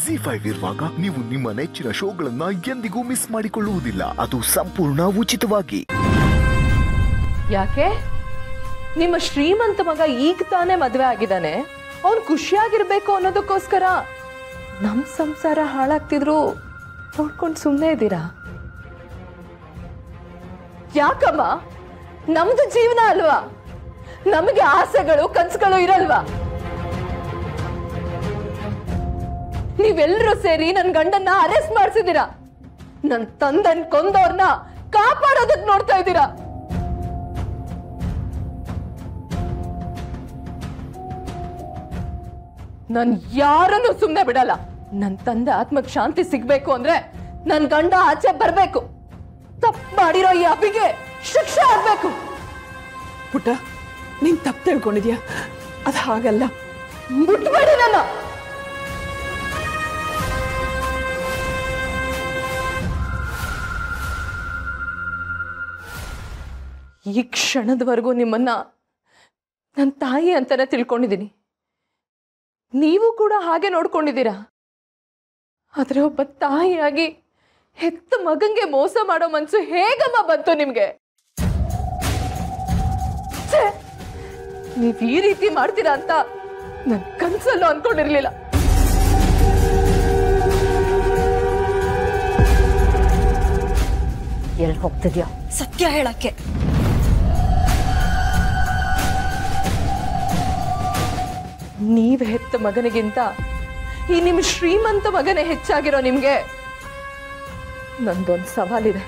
ಜಿ5 ಇರುವಾಗ ನೀವು ನಿಮ್ಮ ನೆಚ್ಚಿನ ಶೋಗಳನ್ನ ಎಂದಿಗೂ ಮಿಸ್ ಮಾಡಿಕೊಳ್ಳುವುದಿಲ್ಲ. ಅದು ಸಂಪೂರ್ಣ ಉಚಿತವಾಗಿ. ಯಾಕೆ? ನಿಮ್ಮ ಶ್ರೀಮಂತ ಮಗ ಈಗ ತಾನೇ ಮದುವೆ ಆಗಿದ್ದಾನೆ, ಅವನು ಖುಷಿಯಾಗಿರ್ಬೇಕು ಅನ್ನೋದಕ್ಕೋಸ್ಕರ ನಮ್ ಸಂಸಾರ ಹಾಳಾಗ್ತಿದ್ರು ನೋಡ್ಕೊಂಡು ಸುಮ್ಮನೆ ಇದ್ದೀರಾ? ಯಾಕಮ್ಮ? ನಮ್ದು ಜೀವನ ಅಲ್ವಾ? ನಮಗೆ ಆಸೆಗಳು ಕನಸುಗಳು ಇರಲ್ವಾ? ನೀವೆಲ್ಲರೂ ಸೇರಿ ನನ್ನ ಗಂಡನ್ನ ಅರೆಸ್ಟ್ ಮಾಡಿಸಿದೀರಾ. ನನ್ನ ತಂದನ್ ಕೊಂದವ್ರನ್ನ ಕಾಪಾಡೋದಕ್ಕೆ ನೋಡ್ತಾ ಇದ್ದೀರಾ. ನನ್ ಯಾರನ್ನು ಸುಮ್ಮನೆ ಬಿಡಲ್ಲ. ನನ್ನ ತಂದೆ ಆತ್ಮಕ್ಕೆ ಶಾಂತಿ ಸಿಗ್ಬೇಕು ಅಂದ್ರೆ ನನ್ ಗಂಡ ಆಚೆ ಬರ್ಬೇಕು. ತಪ್ಪು ಮಾಡಿರೋ ಈ ಅಭಿಗೆ ಶಿಕ್ಷೆ ಆಗ್ಬೇಕು. ಪುಟ್ಟ, ನೀನ್ ತಪ್ಪು ತಿಳ್ಕೊಂಡಿದ್ಯಾ? ಅದು ಹಾಗಲ್ಲ. ಮುಟ್ಬೇಡಿ ನನ್ನ. ಈ ಕ್ಷಣದವರೆಗೂ ನಿಮ್ಮನ್ನ ನನ್ನ ತಾಯಿ ಅಂತಾನೆ ತಿಳ್ಕೊಂಡಿದ್ದೀನಿ. ನೀವು ಕೂಡ ಹಾಗೆ ನೋಡ್ಕೊಂಡಿದ್ದೀರಾ. ಆದ್ರೆ ಒಬ್ಬ ತಾಯಿಯಾಗಿ ಹೆತ್ತ ಮಗಂಗೆ ಮೋಸ ಮಾಡೋ ಮನ್ಸು ಹೇಗಮ್ಮ ಬಂತು ನಿಮ್ಗೆ? ನೀವ್ ಈ ರೀತಿ ಮಾಡ್ತೀರಾ ಅಂತ ನನ್ ಕನ್ಸಲ್ಲೂ ಅನ್ಕೊಂಡಿರ್ಲಿಲ್ಲ. ಎಲ್ಲಿ ಹೋಗ್ತಿದ್ಯಾ? ಸತ್ಯ ಹೇಳಕ್ಕೆ. ನೀವ್ ಹೆತ್ತ ಮಗನಿಗಿಂತ ಈ ನಿಮ್ ಶ್ರೀಮಂತ ಮಗನೇ ಹೆಚ್ಚಾಗಿರೋ ನಿಮ್ಗೆ ನಂದೊಂದು ಸವಾಲಿದೆ.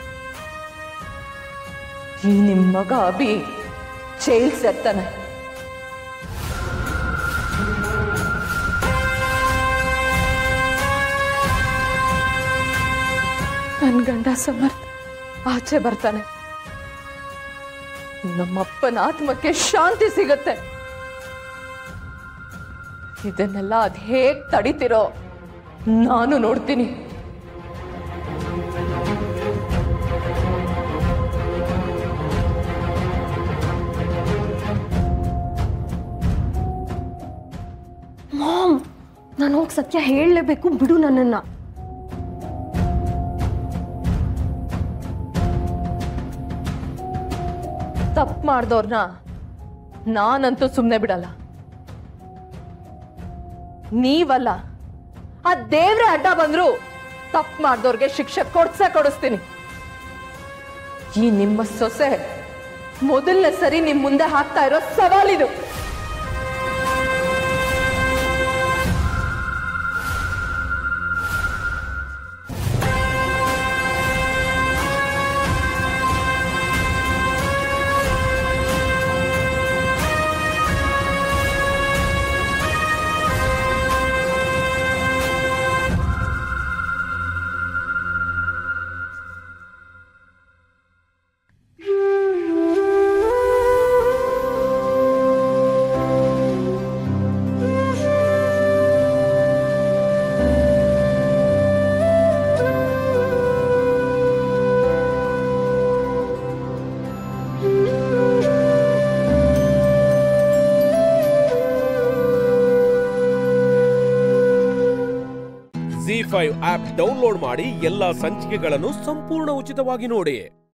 ಈ ನಿಮ್ ಮಗ ಅಭಿ ಜೈಲ್ ಸೇರ್ತಾನೆ. ನನ್ ಗಂಡ ಸಮರ್ಥ ಆಚೆ ಬರ್ತಾನೆ. ನಮ್ಮಪ್ಪನ ಆತ್ಮಕ್ಕೆ ಶಾಂತಿ ಸಿಗತ್ತೆ. ಇದನ್ನೆಲ್ಲ ಅದ್ ಹೇಗ್ ತಡಿತಿರೋ ನಾನು ನೋಡ್ತೀನಿ. ಮಾಮ್, ನಾನು ಹೋಗಿ ಸತ್ಯ ಹೇಳಲೇಬೇಕು. ಬಿಡು ನನ್ನನ್ನ. ತಪ್ಪು ಮಾಡ್ದವ್ರನ್ನ ನಾನಂತೂ ಸುಮ್ಮನೆ ಬಿಡಲ್ಲ. ನೀವಲ್ಲ, ಆ ದೇವ್ರೆ ಅಡ್ಡ ಬಂದ್ರು ತಪ್ಪು ಮಾಡ್ದವ್ರಿಗೆ ಶಿಕ್ಷೆ ಕೊಡಿಸ್ತೀನಿ. ಈ ನಿಮ್ಮ ಸೊಸೆ ಮೊದಲನೇ ಸರಿ ನಿಮ್ ಮುಂದೆ ಹಾಕ್ತಾ ಇರೋ ಸವಾಲಿದು. ಜಿ5 ಆಪ್ ಡೌನ್ಲೋಡ್ ಮಾಡಿ ಎಲ್ಲಾ ಸಂಚಿಕೆಗಳನ್ನು ಸಂಪೂರ್ಣ ಉಚಿತವಾಗಿ ನೋಡಿ.